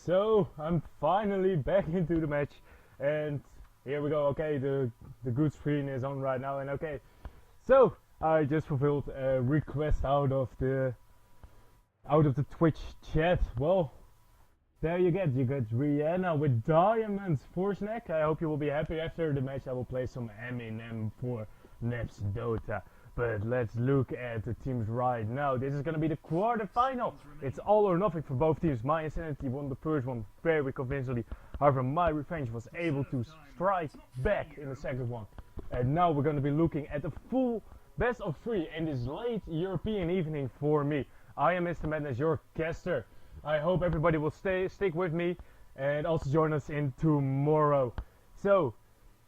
So I'm finally back into the match, and here we go. Okay, the good screen is on right now, and okay, so I just fulfilled a request out of the Twitch chat. Well, there you get Rihanna with diamonds for snack. I hope you will be happy. After the match I will play some Eminem for Neps Dota. But let's look at the teams right now. This is gonna be the quarterfinal. It's all or nothing for both teams. mYinsanity won the first one very convincingly. However, myRevenge was able to strike back in the second one. And now we're gonna be looking at the full best of 3 in this late European evening for me. I am Mr. Madness, your caster. I hope everybody will stick with me and also join us in tomorrow. So,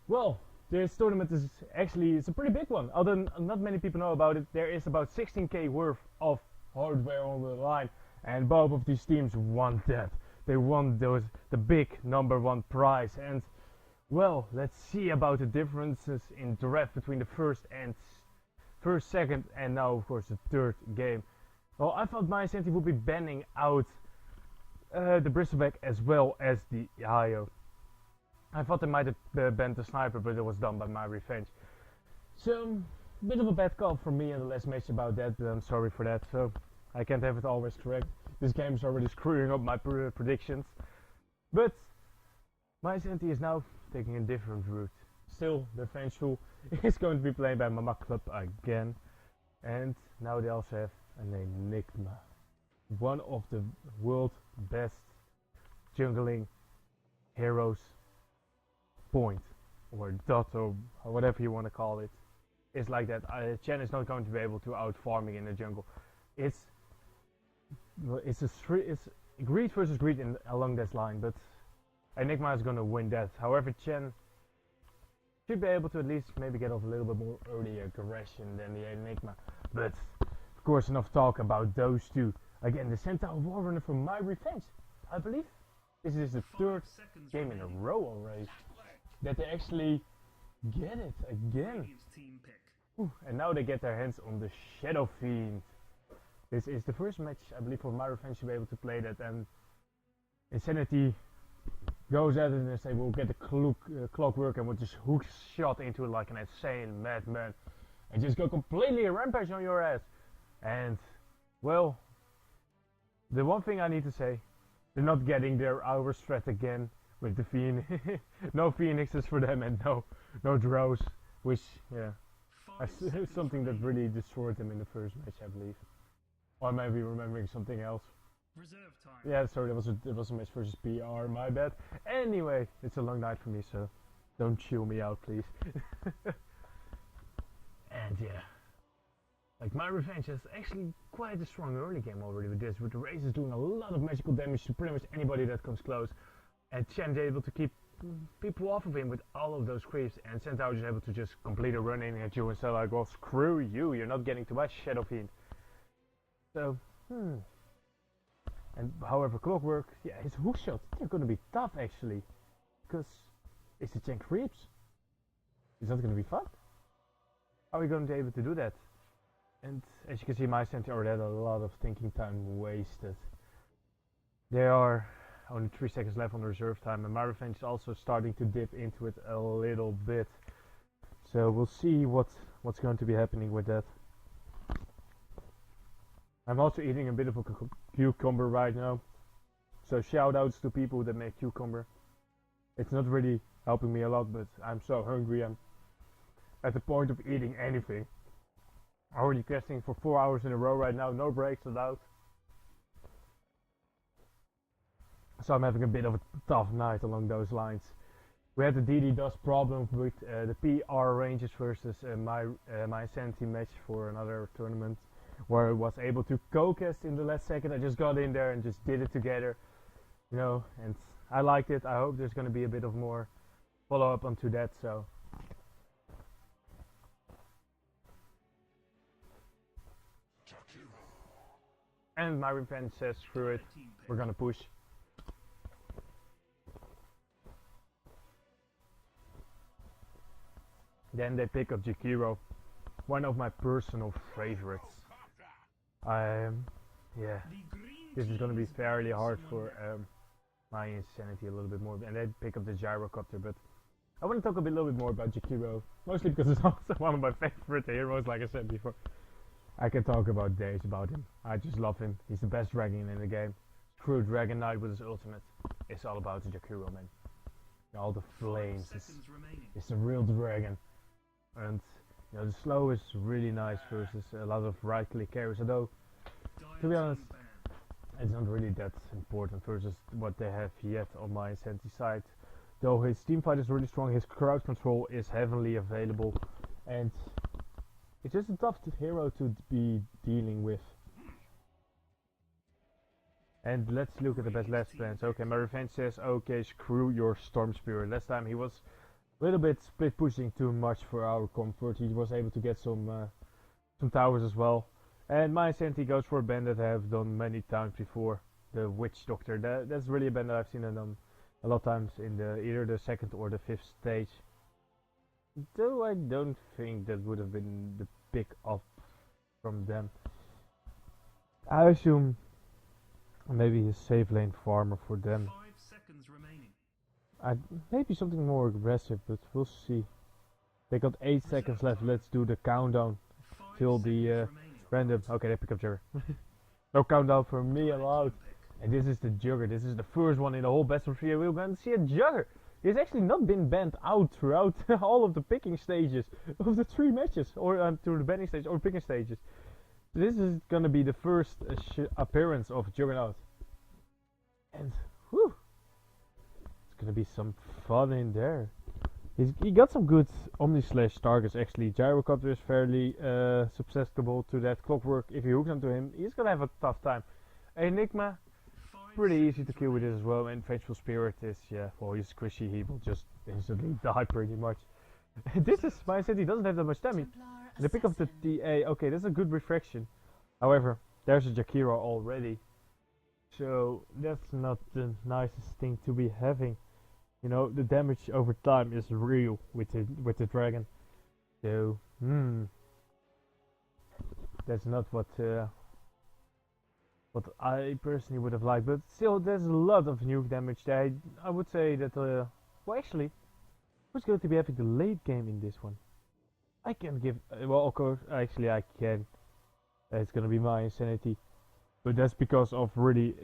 well, this tournament is actually, it's a pretty big one. Although not many people know about it, there is about 16k worth of hardware on the line, and both of these teams want that. They want the big #1 prize. And well, let's see about the differences in draft between the first, second, and now of course the third game. Well, I thought mYinsanity would be banning out the Bristleback as well as the IO. I thought they might have banned the sniper, but it was done by myRevenge. So, bit of a bad call from me in the last match about that, but I'm sorry for that. So, I can't have it always correct. This game is already screwing up my predictions. But, mYinsanity is now taking a different route. Still, the Vengeful is going to be played by Mama Club again. And now they also have an Enigma. One of the world's best jungling heroes. Point or dot or whatever you want to call it is like that. Chen is not going to be able to out farming in the jungle. It's greed versus greed along this line, but Enigma is going to win that. However, Chen should be able to at least maybe get off a little bit more early aggression than the Enigma. But of course, enough talk about those two. Again, the Centaur Warrunner from myRevenge. I believe this is the third game in a row already that they actually get it again. Ooh, and now they get their hands on the Shadow Fiend. This is the first match, I believe, for myRevenge to be able to play that, and Insanity goes at it and they say we'll get the clockwork and we'll just hook shot into it like an insane madman and just go completely rampage on your ass. And well, the one thing I need to say, they're not getting their hour strat again with the Phoenix. No Phoenixes for them, and no Drows, which yeah, is something that really destroyed them in the first match, I believe. Or maybe remembering something else. Reserve time. Yeah, sorry, it was a match versus PR, my bad. Anyway, it's a long night for me, so don't chew me out, please. And yeah, like myRevenge has actually quite a strong early game already with this, with the Razors doing a lot of magical damage to pretty much anybody that comes close. And Chen is able to keep people off of him with all of those creeps, and Centaur is able to just complete a run in at you and say like, well, screw you, you're not getting to my Shadow Fiend. So, And however, Clockwork, yeah, his hook shots, they're gonna be tough actually. Because it's the Chen creeps. Is that gonna be fun? How are we going to be able to do that? And as you can see, mYinsanity already had a lot of thinking time wasted. There are only 3 seconds left on the reserve time, and myRevenge is also starting to dip into it a little bit. So we'll see what's going to be happening with that. I'm also eating a bit of a cucumber right now. So shout outs to people that make cucumber. It's not really helping me a lot, but I'm so hungry. I'm at the point of eating anything. Already casting for 4 hours in a row right now, no breaks allowed. So I'm having a bit of a tough night along those lines. We had the DD Dust problem with the PR Rangers versus mYinsanity match for another tournament, where I was able to co-cast in the last second. I just got in there and just did it together, you know, and I liked it. I hope there's going to be a bit of more follow-up onto that. So and myRevenge says screw it, we're gonna push. Then they pick up Jakiro, one of my personal favorites. Yeah, this is gonna be fairly hard for mYinsanity a little bit more, and then pick up the gyrocopter. But I want to talk a little bit more about Jakiro, mostly because it's also one of my favorite heroes, like I said before. I can talk about days about him. I just love him. He's the best dragon in the game. Screw Dragon Knight with his ultimate. It's all about the Jakiro, man. All the flames. It's a real dragon. And you know, the slow is really nice versus a lot of right click carries, although to be honest it's not really that important versus what they have yet on mYinsanity side. Though his team fight is really strong, his crowd control is heavily available, and it's just a tough hero to be dealing with. And let's look at the best last plans. Okay, myRevenge says, okay, screw your Storm Spirit. Last time he was a little bit split pushing too much for our comfort. He was able to get some towers as well. And mYinsanity goes for a bandit I have done many times before. The Witch Doctor. That's really a bandit I've seen done a lot of times in either the 2nd or the 5th stage. Though I don't think that would have been the pick up from them. I assume maybe a safe lane farmer for them. 5 seconds remaining. Maybe something more aggressive, but we'll see. They got 8 seconds left. Let's do the countdown till the random. Okay, they pick up Jugger. No countdown for me allowed. And this is the Jugger. This is the first one in the whole best of 3. We're going to see a Jugger. He's actually not been banned out throughout all of the picking stages of the 3 matches, or through the banning stage or picking stages. This is gonna be the first appearance of Juggernaut, and whew, it's gonna be some fun in there. He got some good Omni Slash targets actually. Gyrocopter is fairly susceptible to that. Clockwork, if you hook onto him, he's gonna have a tough time. Enigma, pretty easy to kill with this as well. And Vengeful Spirit is, yeah, well, he's squishy. He will just instantly die pretty much. This is mYinsanity doesn't have that much damage. They pick up the TA. Okay, that's a good refraction. However, there's a Jakiro already, so that's not the nicest thing to be having. You know, the damage over time is real with the dragon. So, that's not what I personally would have liked. But still, there's a lot of nuke damage there. I would say that well, actually, who's going to be having the late game in this one? I can give, well, of course, actually I can. It's gonna be mYinsanity, but that's because of really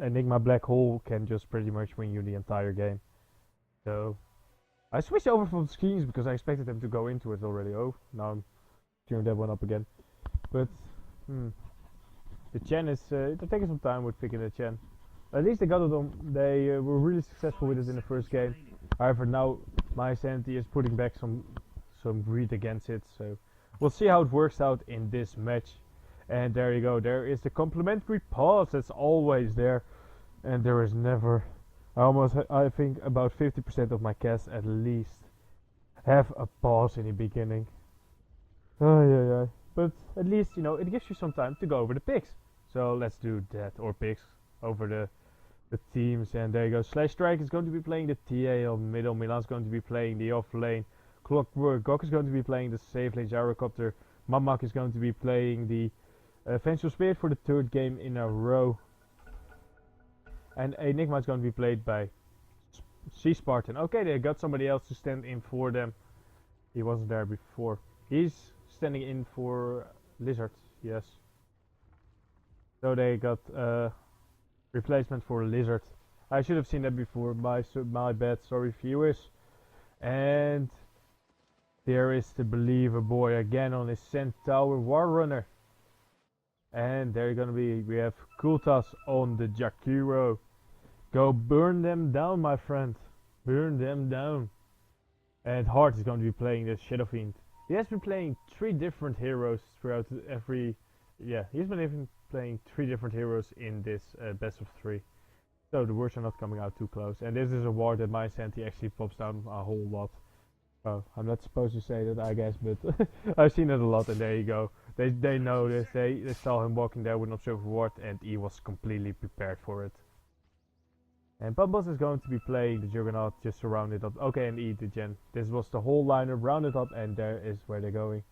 Enigma Black Hole can just pretty much win you the entire game. So I switched over from screens because I expected them to go into it already. Oh, now I'm tearing that one up again. But the Chen is they're taking some time with picking the Chen. At least they got it on. They were really successful with it in the first game. However, now mYinsanity is putting back some greed against it. So we'll see how it works out in this match. And there you go. There is the complimentary pause that's always there, and there is never. I think about 50% of my casts at least have a pause in the beginning. But at least, you know, it gives you some time to go over the picks. So let's do that, or picks over the teams. And there you go. Slash Strike is going to be playing the TA on middle. Milan's going to be playing the off lane. Clockwork Gok is going to be playing the safe lane. Gyrocopter Mamak is going to be playing the Vengeful Spirit for the 3rd game in a row. And Enigma is going to be played by Sea Spartan. Okay, they got somebody else to stand in for them. He wasn't there before. He's standing in for Lizard, yes. So they got replacement for Lizard. I should have seen that before. My bad. Sorry, viewers. And there is the Believer Boy again on his Centaur Warrunner. And there you're gonna be. We have Kultas on the Jakiro. Go burn them down, my friend. Burn them down. And Hart is going to be playing the Shadow Fiend. He has been playing 3 different heroes throughout every. Yeah, he's been even playing 3 different heroes in this best of 3. So the words are not coming out too close. And this is a war that mYinsanity actually pops down a whole lot. Oh, I'm not supposed to say that, I guess, but I've seen it a lot, and there you go. They know this. They saw him walking there with an observer ward, and he was completely prepared for it. And Bambos is going to be playing the Juggernaut just to round it up. Okay, and eat the gen. This was the whole lineup rounded up, and there is where they're going.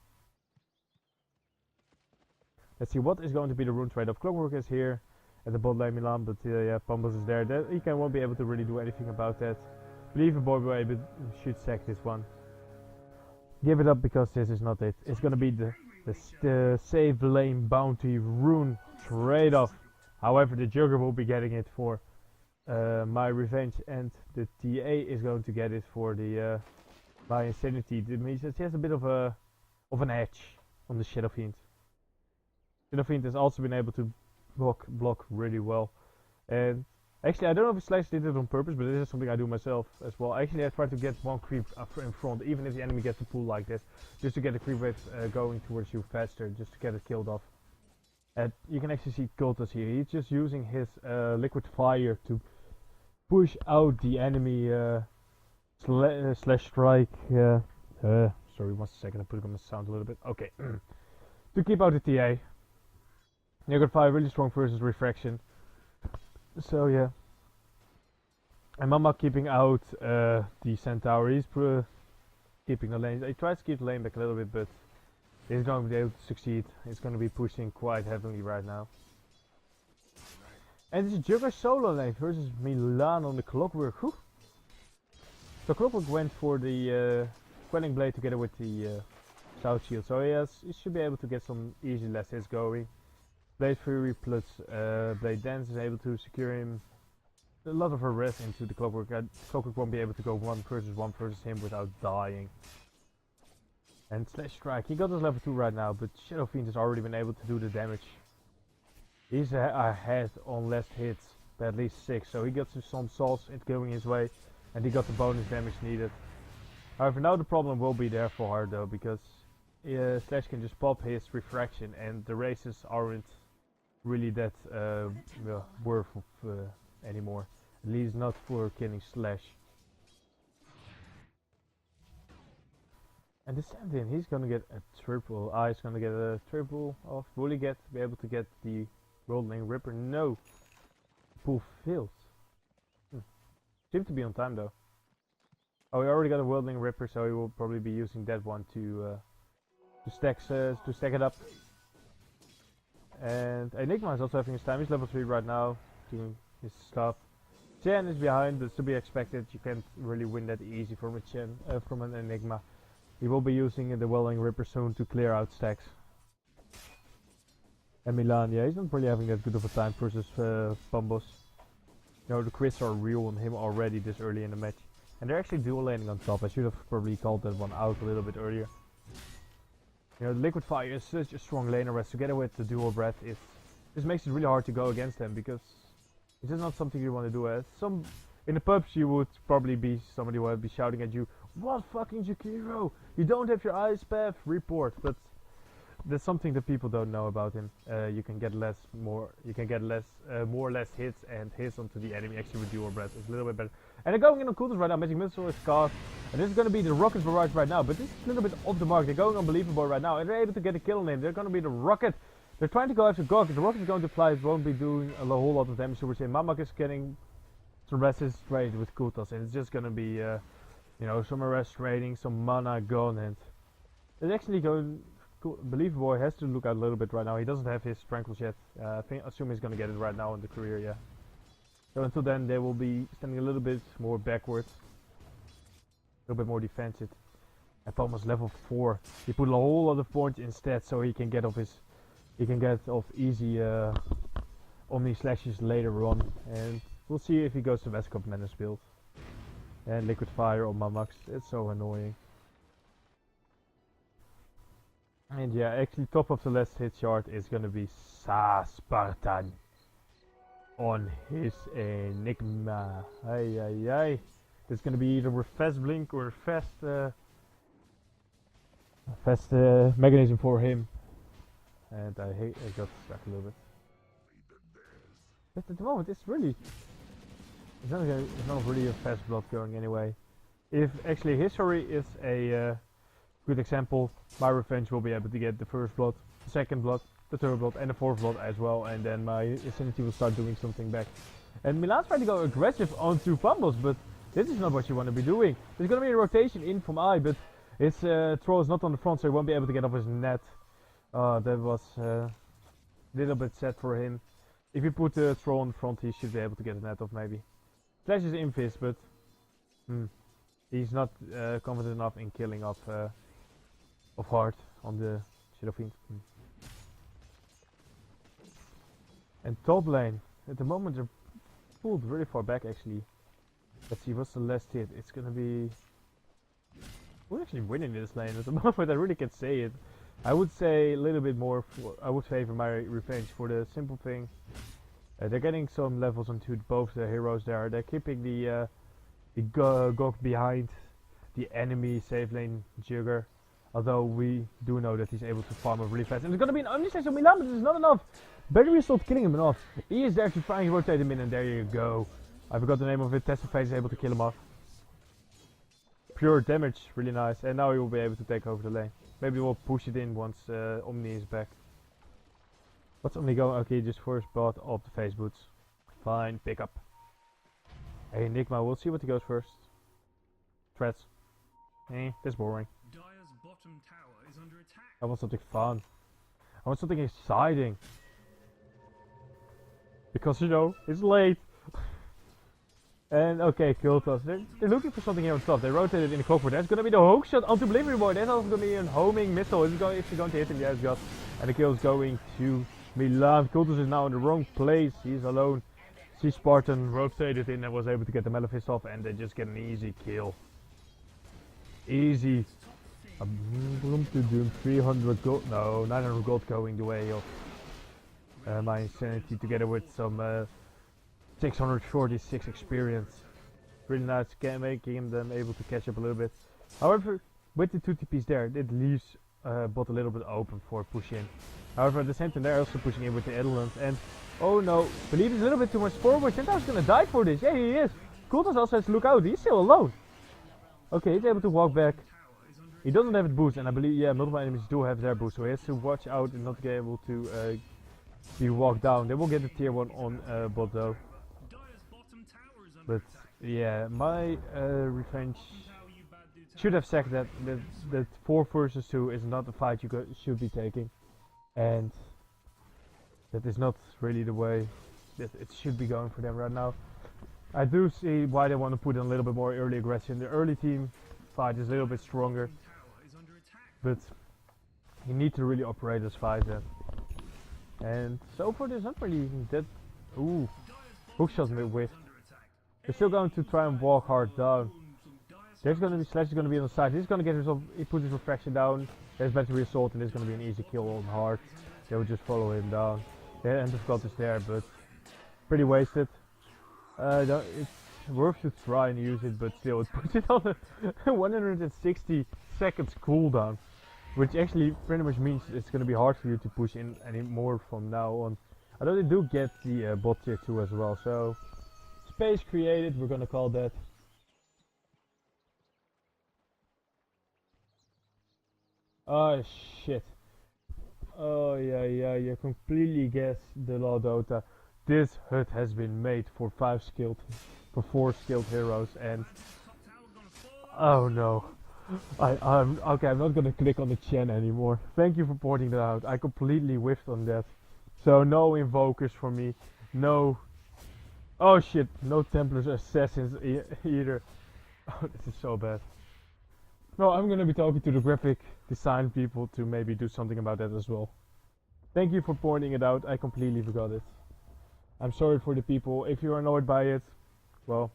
Let's see what is going to be the rune trade-off. Clockwork is here, at the bot lane Milan, but yeah, Pambos is there. He won't be able to really do anything about that. Believer Boy will be able to should sack this one. Give it up because this is not it. It's gonna be the save lane bounty rune trade off. However, the Jugger will be getting it for myRevenge, and the TA is going to get it for the mYinsanity. That means that he has a bit of an edge on the Shadow Fiend. Shadow Fiend has also been able to block really well, and actually I don't know if Slash did it on purpose, but this is something I do myself as well. Actually I try to get one creep up in front, even if the enemy gets a pull like this, just to get the creep wave going towards you faster, just to get it killed off. And you can actually see Kultas here. He's just using his liquid fire to push out the enemy slash strike. Sorry, 1 second, I put it on the sound a little bit. Okay. To keep out the TA. Liquid fire really strong versus refraction. So yeah. And Mama keeping out the Centaur. He's keeping the lane. He tries to keep the lane back a little bit, but he's going to be able to succeed. He's going to be pushing quite heavily right now. And it's Jugger solo lane versus Milan on the Clockwork. Whew. So Clockwork went for the Quelling Blade together with the South Shield. So he should be able to get some easy last hits going. Blade Fury plus Blade Dance is able to secure him a lot of arrest into the Clockwork. Clockwork won't be able to go one versus him without dying. And Slash Strike, he got his level 2 right now, but Shadow Fiend has already been able to do the damage. He's ahead on last hits by at least 6, so he got some salts going his way, and he got the bonus damage needed. However, now the problem will be there for her though, because Slash can just pop his refraction, and the races aren't really that worth anymore. At least not for killing Slash. And the Sandin, he's gonna get a triple. He's gonna get a triple off. Will he be able to get the Rolling Ripper? No. Pull failed. Seems to be on time though. Oh, he already got a Whirling Ripper, so he will probably be using that one to stack it up. And Enigma is also having his time. He's level 3 right now, doing his stuff. Chen is behind, that's to be expected. You can't really win that easy from an Enigma. He will be using the Welling Ripper soon to clear out stacks. And Milan, yeah, he's not really having that good of a time versus Pambos. You know, the crits are real on him already this early in the match. And they're actually dual laning on top. I should have probably called that one out a little bit earlier. You know, Liquid Fire is such a strong lane arrest. Together with the dual breath, this makes it really hard to go against them, because it's just not something you want to do. In the pubs you would probably be somebody who would be shouting at you, "What fucking Jakiro? You don't have your ice path, report." But that's something that people don't know about him. You can get more or less hits, and hits onto the enemy actually with dual breath. It's a little bit better. And they're going in on Kultas right now. Magic Missile is cast, and this is going to be the Rocket Barrage right now. But this is a little bit off the mark. They're going on Believable right now, and they're able to get a kill on him. They're going to be the Rocket. They're trying to go after Gog. The Rocket is going to fly. It won't be doing a whole lot of damage towards him. Mamak is getting some arrests straight with Kultas, and it's just going to be, you know, some arrest trading, some mana gone, and it's actually going. Believer Boy has to look out a little bit right now. He doesn't have his Tranquils yet. I assume he's gonna get it right now in the career, yeah. So until then, they will be standing a little bit more backwards, a little bit more defensive. And Palmer's level 4. He put a whole lot of points instead, so he can get off easy Omni Slashes later on. And we'll see if he goes to Westcop Menace build. And Liquid Fire on Mamax. It's so annoying. And yeah, actually top of the last hit chart is gonna be Spartan on his Enigma. Ay ay ay. It's gonna be either with fast blink or fast mechanism for him. And I got stuck a little bit. But at the moment it's not really a fast blood going anyway. If actually history is a good example, myRevenge will be able to get the first blood, the second blood, the third blood, and the fourth blood as well, and then myInsanity will start doing something back. And Milan's trying to go aggressive onto Fumbles, but this is not what you want to be doing. There's going to be a rotation in from I, but his troll is not on the front, so he won't be able to get off his net. That was a little bit sad for him. If you put the troll on the front, he should be able to get a net off maybe. Flash is invis, but he's not confident enough in killing off hard on the Shadow Fiend. And top lane, at the moment they're pulled really far back actually. Let's see, what's the last hit? It's gonna be... We're actually winning this lane at the moment, I really can't say it. I would say a little bit more, I would favor myRevenge for the simple thing. They're getting some levels onto both the heroes there. They're keeping the Gog behind the enemy safe lane Jugger. Although we do know that he's able to farm up really fast. And it's gonna be an omniscience on Milan, but it's not enough. Better stop killing him enough. He is there to try and rotate him in, and there you go. I forgot the name of it. Testiface is able to kill him off. Pure damage, really nice. And now he will be able to take over the lane. Maybe we'll push it in once Omni is back. What's Omni going? Okay, just first bought off the face boots. Fine, pick up. Hey, Enigma, we'll see what he goes first. Threats. That's boring. Bottom tower is under attack. I want something fun. I want something exciting. Because, you know, it's late. And, okay, Kultas. They're looking for something here on top. They rotated in the clockwork. That's gonna be the hook shot onto Oblivion Boy. That's also gonna be a homing missile. Is he going to hit him? Yes, God. And the kill is going to Milan. Kultas is now in the wrong place. He's alone. See Spartan rotated in and was able to get the Malefice off. And they just get an easy kill. Easy. 300 gold, no, 900 gold going the way of mYinsanity together with some 646 experience. Really nice, making them able to catch up a little bit. However, with the 2 TPs there, it leaves bot a little bit open for push in. However, at the same time, they're also pushing in with the Edelland, and oh no, believe he's a little bit too much forward. Centaur's gonna die for this. Yeah, he is. Kultas also has to look out. He's still alone. Okay, he's able to walk back. He doesn't have a boost, and I believe, yeah, multiple enemies do have their boost, so he has to watch out and not be able to be walked down. They will get the tier 1 on bot though. But yeah, myRevenge should have said that 4 versus 2 is not the fight you should be taking. And that is not really the way that it should be going for them right now. I do see why they want to put in a little bit more early aggression. The early team fight is a little bit stronger. But you need to really operate as fighter. And so far there's not really that... Ooh, hookshot with. They're still going to try and walk hard down. There's going to be Slash is going to be on the side. He's going to get himself, he puts his refraction down. There's battery assault and there's going to be an easy kill on hard. They will just follow him down. The end of God is there, but pretty wasted. It's worth to try and use it, but still it puts it on a 160 seconds cooldown. Which actually pretty much means it's going to be hard for you to push in any more from now on. Although they do get the bot tier 2 as well, so... Space created, we're going to call that. Oh shit. Oh yeah, you completely guessed the law Dota. This hut has been made for 4 skilled heroes, and... Oh no. I'm okay, I'm not gonna click on the Chen anymore. Thank you for pointing that out. I completely whiffed on that. So no invokers for me. No... Oh shit, no Templars Assassins either. Oh, this is so bad. No, I'm gonna be talking to the graphic design people to maybe do something about that as well. Thank you for pointing it out. I completely forgot it. I'm sorry for the people. If you're annoyed by it, well,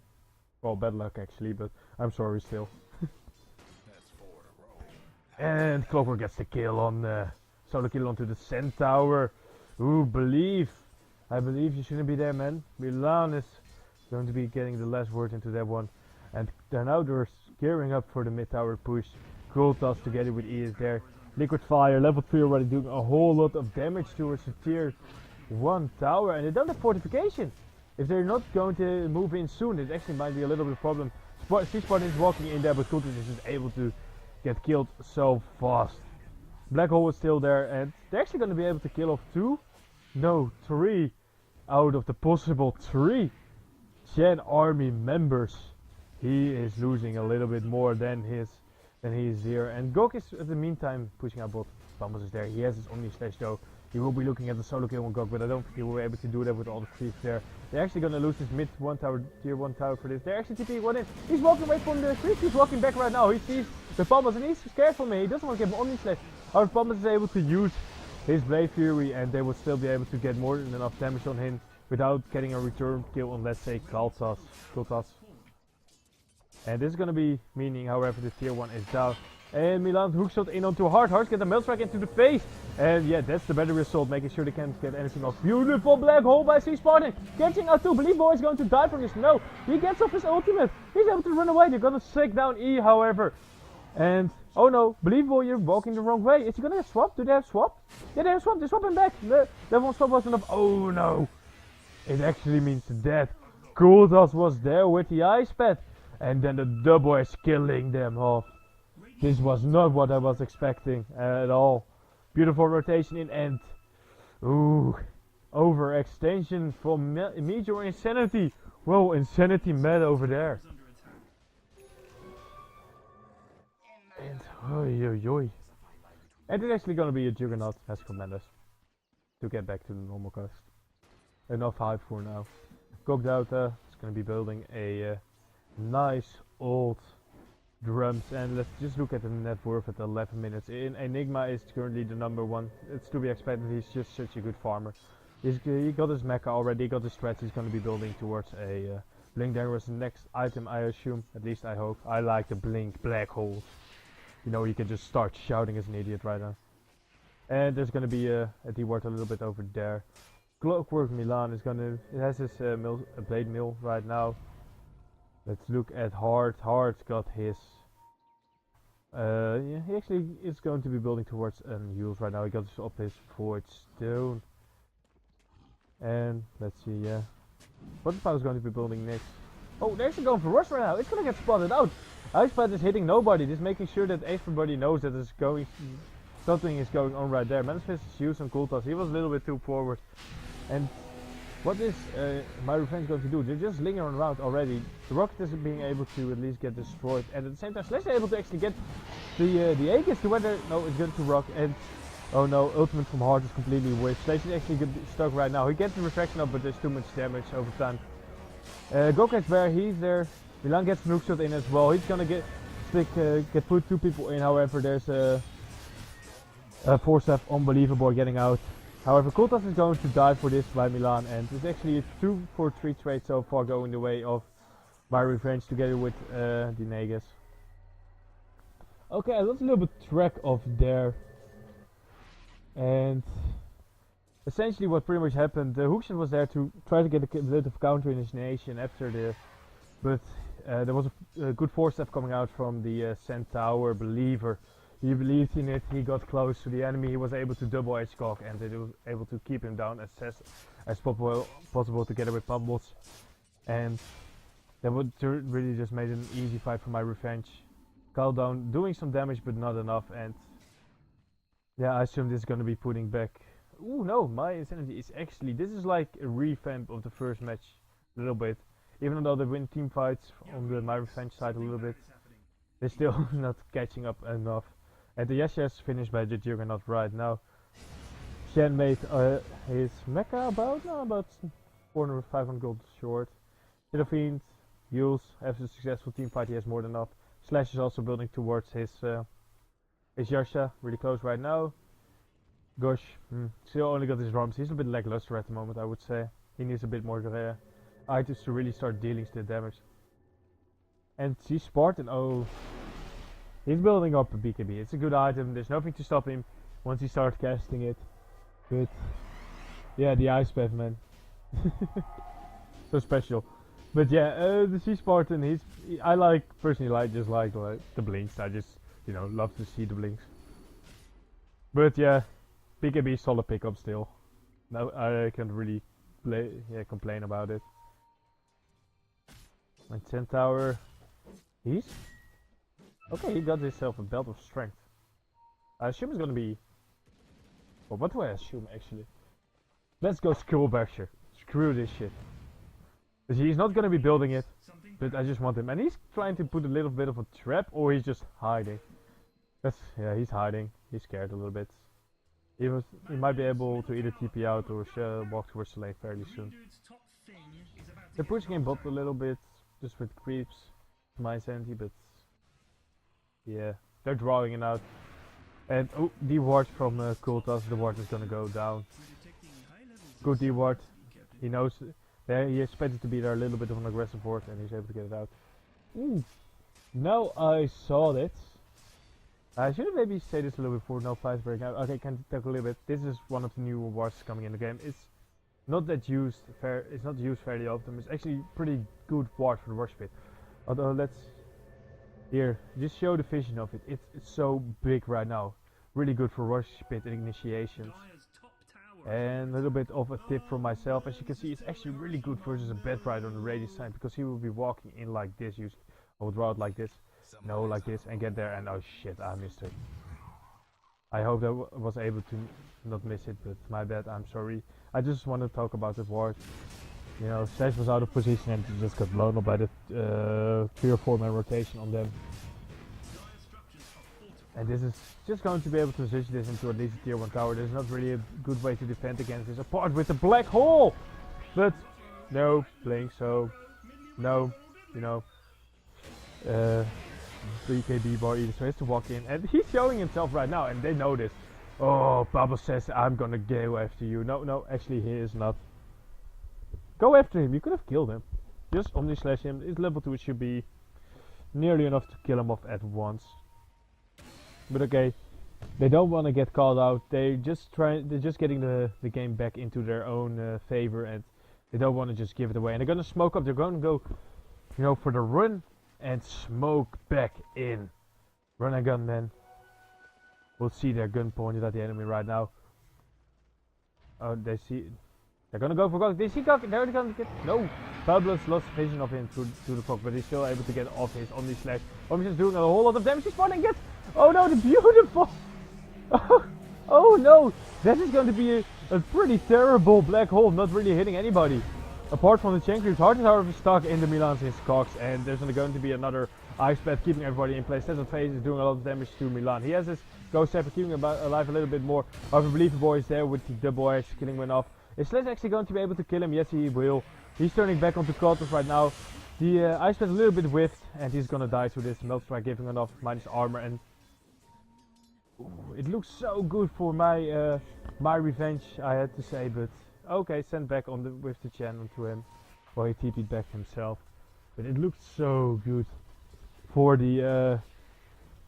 bad luck actually, but I'm sorry still. And Clover gets the kill on solo kill onto the Centaur. Ooh, believe. I believe you shouldn't be there, man. Milan is going to be getting the last word into that one. And now they're gearing up for the mid tower push. Kultas together with E is there. Liquid Fire, level 3 already doing a whole lot of damage towards the tier 1 tower. And they don't have fortification. If they're not going to move in soon, it actually might be a little bit of a problem. Spartan is walking in there, but Kultas is just able to get killed so fast. Black Hole is still there, and they're actually going to be able to kill off 2, no, 3 out of the possible 3 Chen army members. He is losing a little bit more than he is here, and Gok is at the meantime pushing out bot. Bambas is there, he has his Omni Slash though. he will be looking at the solo kill on Gog, but I don't think he will be able to do that with all the creeps there. They're actually gonna lose his mid 1 tower, tier 1 tower for this. They're actually TPing one in. He's walking away from the creeps, he's walking back right now. He sees the Bombers and he's scared for me. He doesn't want to get Omni Slash. Our Bombers is able to use his Blade Fury and they will still be able to get more than enough damage on him without getting a return kill on, let's say, Kultas. And this is gonna be meaning, however, the tier 1 is down. And Milan hookshot in onto Hard. Hard get a melt strike into the face. And yeah, that's the battery assault, making sure they can't get anything off. Beautiful black hole by SwissDC. Catching out 2. Believe Boy is going to die from this. No, he gets off his ultimate. He's able to run away. They're gonna take down E, however. And oh no, Believe Boy, you're walking the wrong way. Is he gonna have swap? Do they have swap? Yeah, they have swap. They're swapping back. That one swap was enough. Oh no. It actually means death. Kultas was there with the ice pad. And then the double is killing them off. This was not what I was expecting at all. Beautiful rotation in and ooh, overextension from Major Insanity. Whoa, Insanity mad over there. And oi. And it's actually gonna be a Juggernaut as commanders to get back to the normal cost. Enough hype for now. Gogdauta is gonna be building a nice old drums, and let's just look at the net worth at 11 minutes in. Enigma is currently the number 1. It's to be expected, he's just such a good farmer. He got his mecha already, he got his threats, he's going to be building towards a blink dagger as the next item, I assume. At least I hope. I like the blink black holes. You know, you can just start shouting as an idiot right now. And there's going to be a D-ward a little bit over there. Clockwork Milan is going to, it has his blade mill right now. Let's look at Hard. Hard's got his. Yeah, he actually is going to be building towards Yules right now. He got up his Void Stone. And let's see, yeah. Butterfly is going to be building next. Oh, they're actually going for Rush right now. It's gonna get spotted out. Icepad is hitting nobody, just making sure that everybody knows that something is going on right there. Manifest is used on Kultas. He was a little bit too forward. And what is myRevenge going to do? They're just lingering around already. The rocket is being able to at least get destroyed, and at the same time Slash is able to actually get the Aegis to whether no, it's going to rock. And oh no, ultimate from Hard is completely wasted. Slash is actually stuck right now. He gets the refraction up, but there's too much damage over time. Goket's there, he's there. Milan gets an hookshot in as well. He's gonna get put 2 people in. However, there's a 4-step unbelievable getting out. However, Kultas is going to die for this by Milan, and it's actually a 2-for-3 trade so far going the way of myRevenge together with the Nagas. Okay, I lost a little bit track of there. And essentially what pretty much happened, the hookshot was there to try to get a bit of counter initiation after the... But there was a good 4-step coming out from the Centaur Believer. He believed in it, he got close to the enemy, he was able to double edge cock, and they were able to keep him down as possible together with Pumbles. And that would really just made an easy fight for myRevenge. Call down doing some damage but not enough, and yeah, I assume this is gonna be putting back. Ooh no, mYinsanity is actually, this is like a revamp of the first match a little bit. Even though they win team fights on the myRevenge side a little bit, they're still not catching up enough. And the Yesha finished by the Juggernaut right now. Shen made his mecha about 400 500 gold short. Fiend, Yules, after a successful team fight, he has more than enough. Slash is also building towards his Yasha, really close right now. Gosh, still only got his drums. He's a bit lackluster at the moment, I would say. He needs a bit more items to really start dealing the damage. And see Spartan, oh, he's building up a BKB. It's a good item, there's nothing to stop him once he starts casting it. But yeah, the ice path, man. So special. But yeah, the Sea Spartan, I personally just like the blinks. I just, you know, love to see the blinks. But yeah, BKB solid pickup still. No, I can't really complain about it. And Centaur, okay, he got himself a belt of strength. I assume it's gonna be, well, what do I assume actually? Let's go Skullbasher. Screw this shit. He's not gonna be building it, but I just want him. And he's trying to put a little bit of a trap, or he's just hiding. Yeah, he's hiding. He's scared a little bit. He might be able to either TP out or walk towards the lane fairly soon. They're pushing in bot a little bit, just with creeps, mYinsanity, but yeah, they're drawing it out. And oh, the ward from Kultas, the ward is gonna go down. Good D ward. He knows he expected to be there a little bit of an aggressive ward, and he's able to get it out. Ooh. Now I saw it. I should have maybe said this a little bit before. No fights breaking out. Okay, can talk a little bit. This is one of the new wards coming in the game. It's not that used it's not used fairly often. It's actually pretty good ward for the rush pit. Although let's just show the vision of it. It's so big right now. Really good for rush pit initiations. And a little bit of a tip from myself. As you can see, it's actually really good versus a bed rider on the radius side, because he will be walking in like this. I would draw it like this. No, like this, and get there, and oh shit, I missed it. I hope I was able to not miss it, but my bad, I'm sorry. I just want to talk about the ward. You know, Slash was out of position and he just got blown up by the 3 or 4 man rotation on them. And this is just going to be able to position this into at least a tier 1 tower. There's not really a good way to defend against this, apart with the black hole! But, no, Blink, so, no, you know. 3KB bar either, so he has to walk in, and he's showing himself right now, and they know this. Oh, Pablo says, I'm gonna go after you. No, actually he is not. Go after him, you could have killed him. Just Omni Slash him, it's level 2, it should be nearly enough to kill him off at once. But okay, they don't want to get called out, they're just getting the game back into their own favor, and they don't want to just give it away. And they're gonna smoke up, they're gonna go, you know, for the run and smoke back in. Run and gun then. We'll see their gun pointed at the enemy right now. Oh, they see. They're gonna go for Gok. They see Gok. They're gonna get. No! Pablo's lost vision of him through the fog, but he's still able to get off his Omni Slash. Omni's just doing a whole lot of damage. He's spawning. Gets. Oh no, the beautiful. Oh no! That is going to be a pretty terrible black hole, not really hitting anybody. Apart from the chain creeps, Heart is however stuck in the Milan's his cogs, and there's going to be another ice pad keeping everybody in place. Desert Phase is doing a lot of damage to Milan. He has his Ghost Stepper keeping him alive a little bit more. However, Believer Boy is there with the double X killing one off. Is Slash actually going to be able to kill him? Yes, he will. He's turning back onto Cultus right now. The ice pad is a little bit whiffed, and he's gonna die through this. Melt Strike giving enough minus armor, and ooh, it looks so good for myRevenge, I had to say, but okay, sent back on with the Chen onto him. Well, he TP'd back himself, but it looked so good for the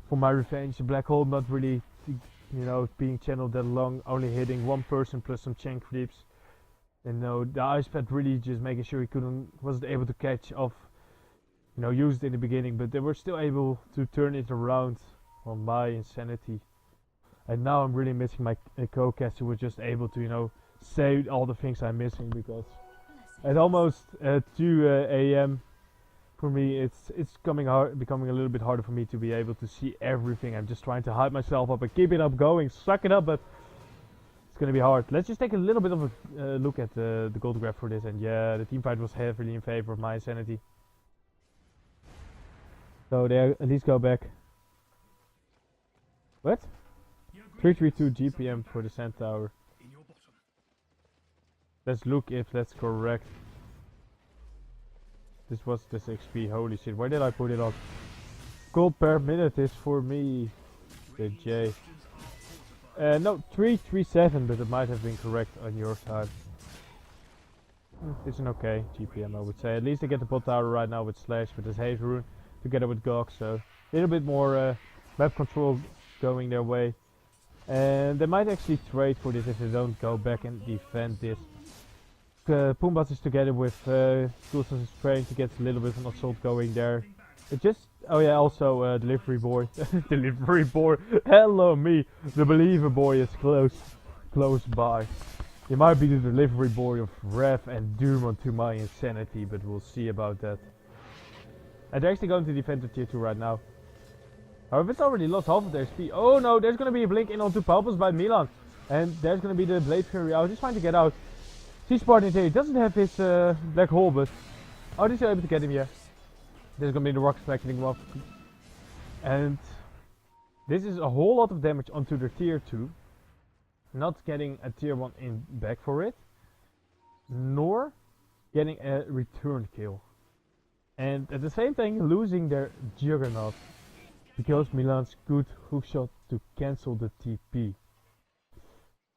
for myRevenge. The black hole not really, you know, being channeled that long, only hitting one person plus some chain creeps. And no, the ice pad really just making sure he wasn't able to catch off, you know, used in the beginning, but they were still able to turn it around on mYinsanity. And now I'm really missing my co-cast who was just able to, you know, say all the things I'm missing, because at almost 2 AM for me it's becoming a little bit harder for me to be able to see everything. I'm just trying to hype myself up and keep it up going, suck it up, but it's gonna be hard. Let's just take a little bit of a look at the gold graph for this, and yeah, the team fight was heavily in favor of mYinsanity. So they at least go back. What? 332 GPM for the Sand Tower. Let's look if that's correct. This was this XP, holy shit, where did I put it on? Gold per minute is for me, the J. No, 337, but it might have been correct on your side. It's an okay GPM, I would say. At least they get the bot tower right now with Slash, with his Haze Rune, together with Gok, so a little bit more map control going their way. And they might actually trade for this if they don't go back and defend this. Pumbas is together with Gulsas is trying to get a little bit of an assault going there. It just, oh yeah, also Delivery Boy. Delivery Boy, hello me! The Believer Boy is close by. He might be the Delivery Boy of Rev and Doom onto mYinsanity, but we'll see about that. And they're actually going to defend the tier 2 right now. However, it's already lost half of their speed. Oh no, there's going to be a blink in onto Palpas by Milan. And there's going to be the Blade Fury. I was just trying to get out. He's Spartan here. He doesn't have his black hole, but oh, they're still able to get him, yeah. There's going to be the rock stacking him off. And this is a whole lot of damage onto the tier 2. not getting a tier 1 in back for it, nor getting a return kill. And at the same time losing their Juggernaut, because Milan's good hookshot to cancel the TP.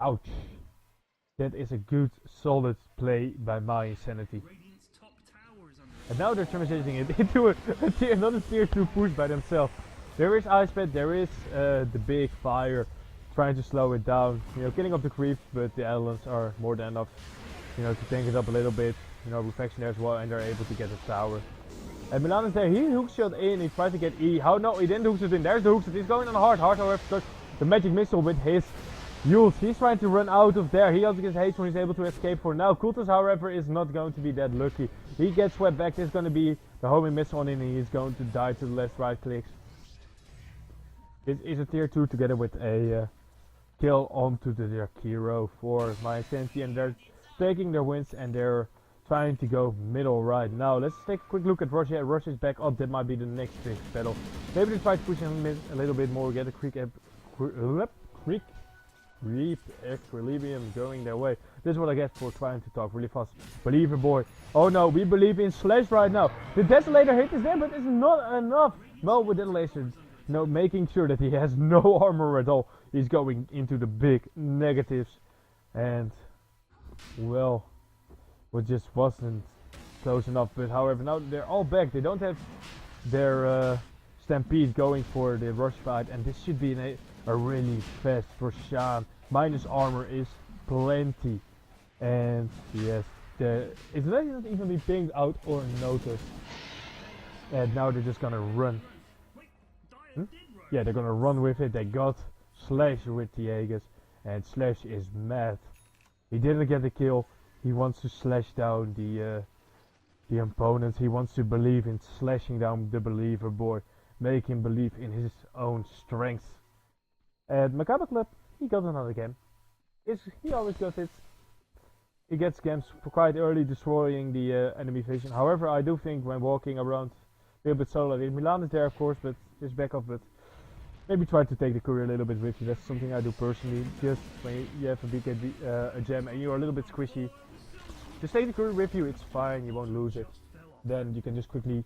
Ouch. That is a good solid play by mYinsanity. Radiant's top tower is under And now they're transitioning it into another tier 2 push by themselves. There is Ice Pet, there is the big fire trying to slow it down, killing off the creep, but the Eldons are more than enough, to tank it up a little bit, reflection there as well, and they're able to get the tower. And Milan is there, he hookshot in, he tried to get E, how no, he didn't hookshot in, there's the hookshot, he's going on hard, however, because the magic missile with his Yules, he's trying to run out of there, he also gets haste when he's able to escape for now. Kultus, however, is not going to be that lucky, he gets swept back, there's going to be the homing missile on him, and he's going to die to the left right clicks. This is a tier 2 together with a kill onto their hero for mYinsanity, and they're taking their wins and they're trying to go middle right now. Let's take a quick look at Russia. Russia's back up, that might be the next big battle. Maybe they try to push him a little bit more, get a creep equilibrium going their way. This is what I get for trying to talk really fast. Believer boy. Oh no, we believe in Slash right now. The Desolator hit is there, but it's not enough. Well, with Desolator, making sure that he has no armor at all. He's going into the big negatives, and well, it just wasn't close enough. But however, now they're all back. They don't have their Stampede going for the rush fight, and this should be a really fast for Shan. Minus armor is plenty, and yes, it's not even be pinged out or noticed. And now they're just gonna run. Yeah, they're gonna run with it. They got Slash with the Aegis, and Slash is mad. He didn't get the kill. He wants to slash down the opponents. He wants to believe in slashing down the Believer boy, make him believe in his own strength. And Macabre Club, he got another game. He always got it. He gets games quite early, destroying the enemy vision. However, I do think when walking around a little bit solo, Milan is there of course, but his backup, but maybe try to take the courier a little bit with you. That's something I do personally. Just when you have a gem and you're a little bit squishy, just take the courier with you. It's fine, you won't lose it. Then you can just quickly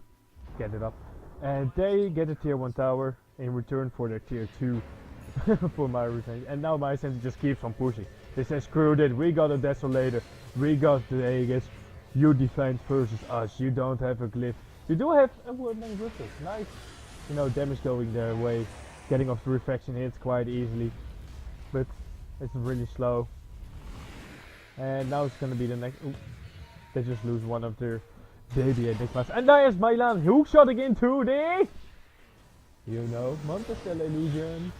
get it up. And they get a tier 1 tower in return for their tier 2 for myRevenge. And now mYinsanity just keeps on pushing. They say screw it, we got a Desolator, we got the Aegis, you defend versus us, you don't have a glyph. You do have a many ripples, nice, damage going their way, getting off the reflection hits quite easily, but it's really slow. And now it's gonna be the next. Ooh, they just lose one of their baby big class, and there's Milan hookshotting into the, Monticello illusion.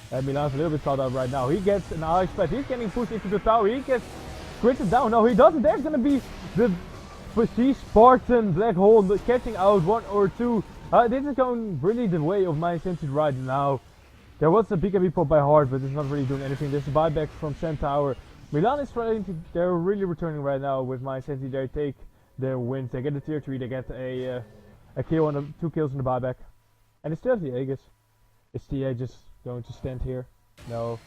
And Milan's a little bit thought out right now. He gets an ice pet. He's getting pushed into the tower. He gets critted down. No, he doesn't. There's gonna be the Spartan black hole catching out 1 or 2. This is going really the way of mYinsanity right now. There was a BKB pop by Heart, but it's not really doing anything. There's a buyback from Centaur. Milan is trying to. They're really returning right now with mYinsanity. They take their wins. They get a tier 3. They get a kill and 2 kills in the buyback. And it's still the Aegis. Is TA just going to stand here? No.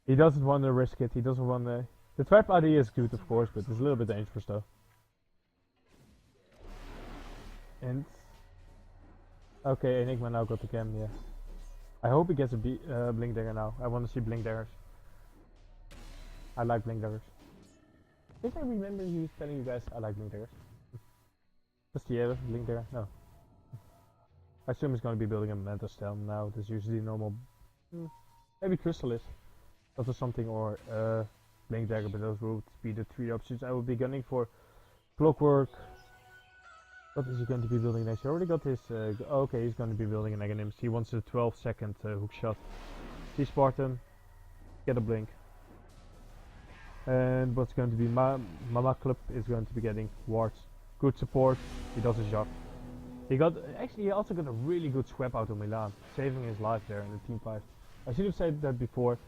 He doesn't want to risk it. He doesn't want to. The trap idea is good, of course, but it's a little bit dangerous though. And okay, Enigma now got the cam. Yeah. I hope he gets a blink dagger now. I want to see blink daggers. I like blink daggers. Did I remember you telling you guys I like blink daggers? Does he have a blink dagger? No. I assume he's going to be building a Mental Stem now. That's usually normal. Maybe Chrysalis. Or something, or blink dagger, but those would be the 3 options I would be gunning for. Clockwork. What is he going to be building next? He already got his. Okay, he's going to be building an Aghanims. He wants a 12-second hook shot. See Spartan. Get a blink. And what's going to be Mama Club is going to be getting wards. Good support. He does his job. He also got a really good swap out of Milan, saving his life there in the team fight. I should have said that before.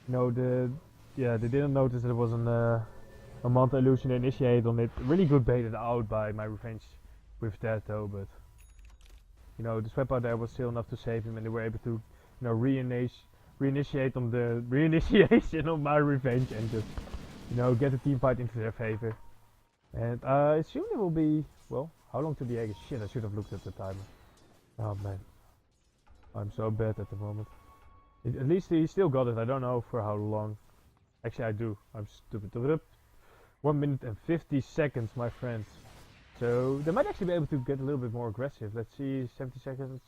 No, they didn't notice that it was a Manta illusion they initiated on it. Really good baited out by myRevenge with that though, but the swap out there was still enough to save him, and they were able to reinitiate on the reinitiation of myRevenge and just, you know, get the team fight into their favor. And I assume it will be, well, how long to the egg? Shit, I should have looked at the timer. Oh man, I'm so bad at the moment. At least he still got it. I don't know for how long. Actually, I do. I'm stupid. 1 minute and 50 seconds, my friends. So they might actually be able to get a little bit more aggressive. Let's see, 70 seconds.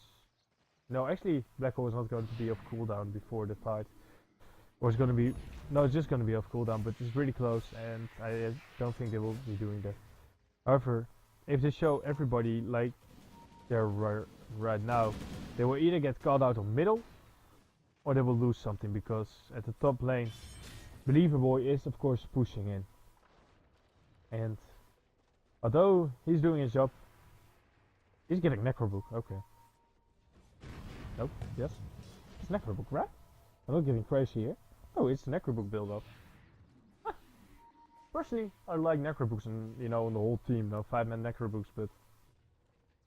No, actually, Black Hole is not going to be off cooldown before the fight. Or it's going to be, no, it's just going to be off cooldown, but it's really close, and I don't think they will be doing that. However, if they show everybody like they're right now, they will either get caught out on middle, or they will lose something, because at the top lane, Believer Boy is of course pushing in. And although he's doing his job, he's getting Necrobook, okay. Nope, yes. It's Necrobook, right? I'm not getting crazy here. Oh, it's the Necrobook build up. Huh. Personally, I like Necrobooks and, you know, on the whole team, no 5-man Necrobooks, but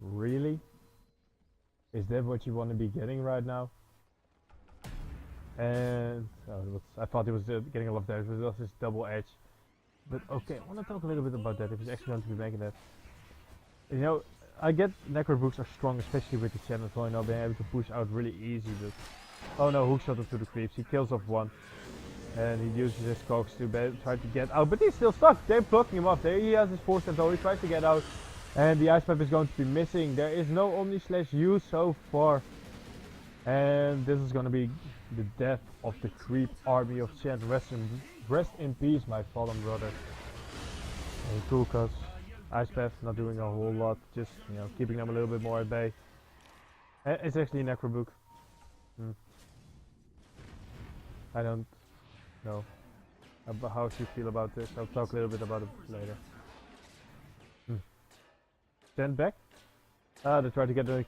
really? Is that what you want to be getting right now? And I thought it was getting a lot of damage, but it was this double edge. But okay, I want to talk a little bit about that, if it's actually going to be making that. You know, I get Necrobooks are strong, especially with the channel, so I know being able to push out really easy, but... Oh no, hookshot into the creeps, he kills off one. And he uses his cogs to try to get out, but he's still stuck! They're blocking him off, there he has his 4-step though, he tries to get out. And the ice pipe is going to be missing, there is no Omni/U so far. And this is going to be the death of the creep army of Chant. Rest in peace, my fallen brother. And cool, cause Ice Path not doing a whole lot, just, you know, keeping them a little bit more at bay. And it's actually a Necrobook. I don't know about how you feel about this. I'll talk a little bit about it later. Stand back. They tried to get a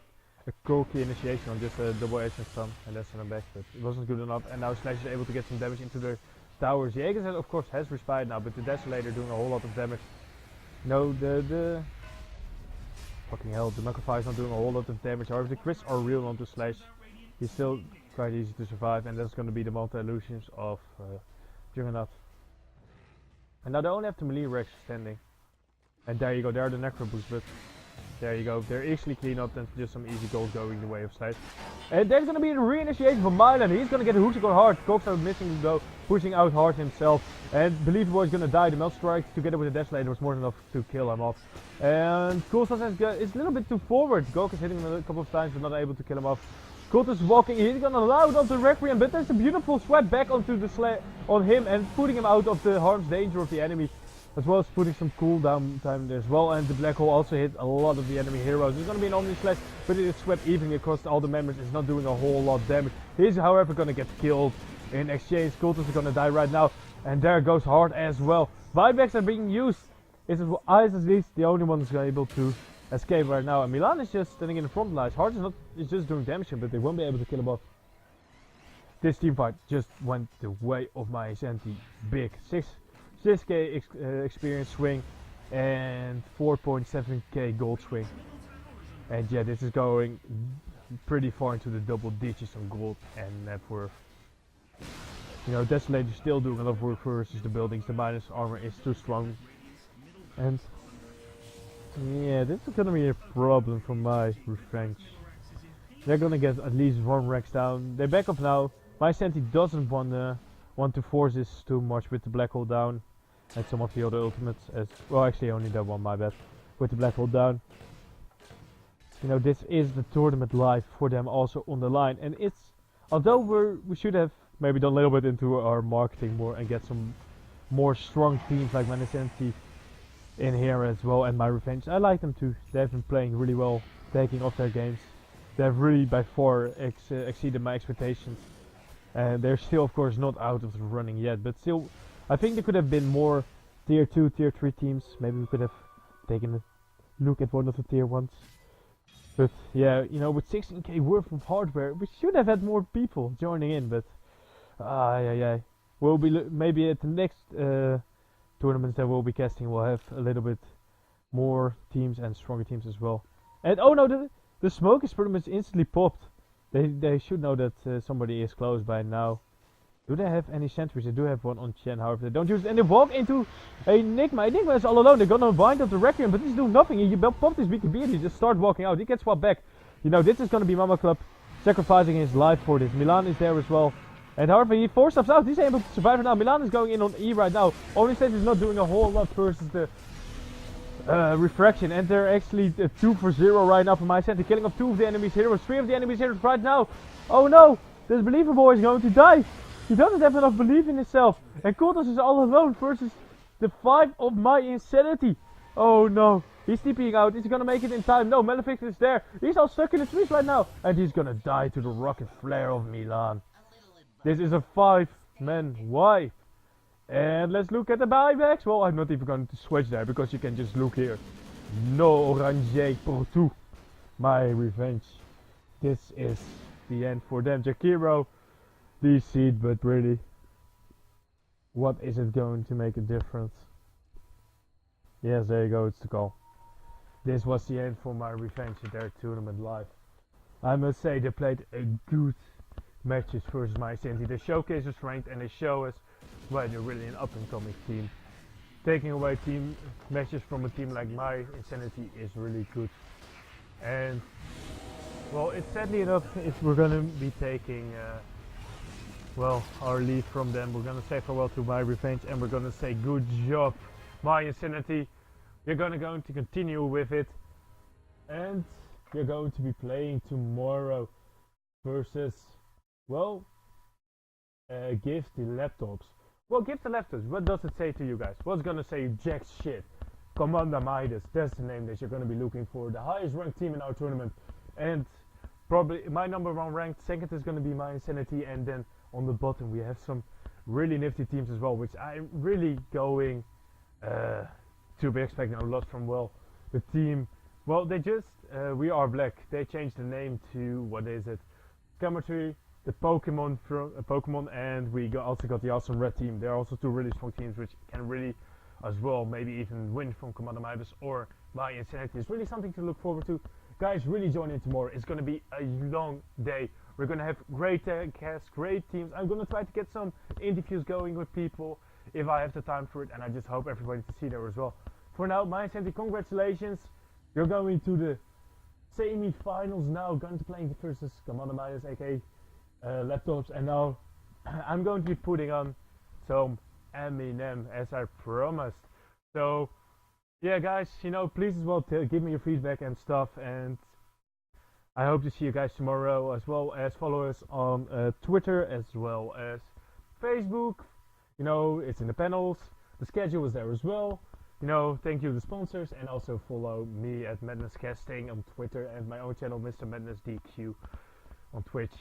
Koki initiation on just a double edge and stun, and that's sent him back, but it wasn't good enough. And now Slash is able to get some damage into the towers. The Aegis of course has respired now, but the Desolator doing a whole lot of damage. No, the fucking hell, the Macrophy is not doing a whole lot of damage. However, the crits are real onto Slash. He's still quite easy to survive, and that's going to be the multi-illusions of Juggernaut. And now they only have the melee Rex standing. And there you go, there are the Necrobooks, but there you go, they're easily clean up and just some easy gold going the way of Slash. And there's going to be a reinitiation for Mylan. He's going to get a hook hard. Cox out missing though, pushing out hard himself. And Believer Boy is going to die. The Melt Strike together with the Desolator was more than enough to kill him off. And Coolstar is a little bit too forward. Gok is hitting him a couple of times but not able to kill him off. Colt is walking, he's gonna loud onto Requiem, but there's a beautiful sweat back onto the on him and putting him out of the harm's danger of the enemy. As well as putting some cooldown time there as well, and the Black Hole also hit a lot of the enemy heroes. There's gonna be an Omni Slash, but it is swept evenly across all the members. It's not doing a whole lot of damage. He's however gonna get killed in exchange. Cultists are gonna die right now, and there goes Hard as well. Buybacks are being used. Is Ice at least the only one that's able to escape right now, and Milan is just standing in the front lines. Hard is just doing damage, but they won't be able to kill him off. This team fight just went the way of mYinsanity. Big 6k experience swing and 4.7k gold swing, and yeah, this is going pretty far into the double digits on gold and net worth. You know, Desolator is still doing a lot of work versus the buildings. The minus armor is too strong, and yeah, this is gonna be a problem for myRevenge. They're gonna get at least one Rex down. They're back up now. mYinsanity doesn't want to force this too much with the Black Hole down and some of the other ultimates as well. Actually only that one, my bad. With the Black Hole down, you know, this is the tournament life for them also on the line, and it's, although we should have maybe done a little bit into our marketing more and get some more strong teams like mYinsanity in here as well, and myRevenge. I like them too. They've been playing really well, taking off their games. They've really by far exceeded my expectations. And they're still of course not out of the running yet, but still I think there could have been more tier 2, tier 3 teams. Maybe we could have taken a look at one of the tier 1s. But yeah, you know, with 16k worth of hardware, we should have had more people joining in, but yeah. We'll be maybe at the next tournaments that we'll be casting, we'll have a little bit more teams and stronger teams as well. And oh no, the smoke is pretty much instantly popped. They should know that somebody is close by now. Do they have any sentries? They do have one on Chen, however they don't use it. And they walk into Enigma. Enigma is all alone. They're gonna bind up the Requiem, but he's doing nothing. He popped his BKB and he just starts walking out. He gets swapped back. You know, this is gonna be Mama Club sacrificing his life for this. Milan is there as well. And however, he 4-stops out. He's able to survive now. Milan is going in on E right now. Only Stage is not doing a whole lot versus the refraction, and they're actually 2 for 0 right now for mYinsanity, killing off 2 of the enemies heroes, 3 of the enemies heroes right now. Oh no, this believer boy is going to die. He doesn't have enough belief in himself, and Kultas is all alone versus the 5 of mYinsanity. Oh no, he's TPing out. Is he gonna make it in time? No, Malefic is there. He's all stuck in the trees right now, and he's gonna die to the rocket flare of Milan. This is a 5-man wipe. And let's look at the buybacks. Well, I'm not even going to switch there because you can just look here. No orange pour tout. myRevenge. This is the end for them. Jakiro, DC'd, but really, what is it going to make a difference? Yes, there you go, it's the call. This was the end for myRevenge in their tournament live. I must say they played a good matches versus mYinsanity. They showcase their strength and they show us why they're really an up and coming team. Taking away team matches from a team like mYinsanity is really good. And well, it's sadly enough if we're gonna be taking well, our lead from them. We're gonna say farewell to myRevenge and we're gonna say good job mYinsanity. You're going to continue with it, and you're going to be playing tomorrow versus, well, give the laptops. Well, give the laptops. What does it say to you guys? What's gonna say? Jack shit. Commander Midas. That's the name that you're gonna be looking for. The highest ranked team in our tournament, and probably my number 1 ranked. Second is gonna be mYinsanity, and then on the bottom we have some really nifty teams as well, which I'm really going to be expecting a lot from. Well, the team. Well, they just we are black. They changed the name to, what is it? Geometry. The Pokemon from Pokemon, and we also got the awesome red team. There are also 2 really strong teams which can really, as well, maybe even win from Commander Midas or mYinsanity. It's really something to look forward to. Guys, really join in tomorrow. It's going to be a long day. We're going to have great casts, great teams. I'm going to try to get some interviews going with people if I have the time for it, and I just hope everybody to see there as well. For now, mYinsanity, congratulations. You're going to the semi-finals now. Going to play versus Commander Midas, aka laptops, and now I'm going to be putting on some Eminem as I promised. So yeah, guys, you know, please as well give me your feedback and stuff, and I hope to see you guys tomorrow, as well as follow us on Twitter as well as Facebook. You know, it's in the panels. The schedule is there as well. You know, thank you to the sponsors, and also follow me at Madness Casting on Twitter and my own channel, Mr. Madness DQ, on Twitch.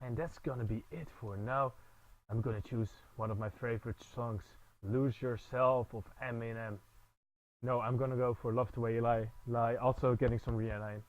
And that's gonna be it for now. I'm gonna choose one of my favorite songs, Lose Yourself of Eminem. No, I'm gonna go for Love the Way You Lie. Also getting some Rihanna in.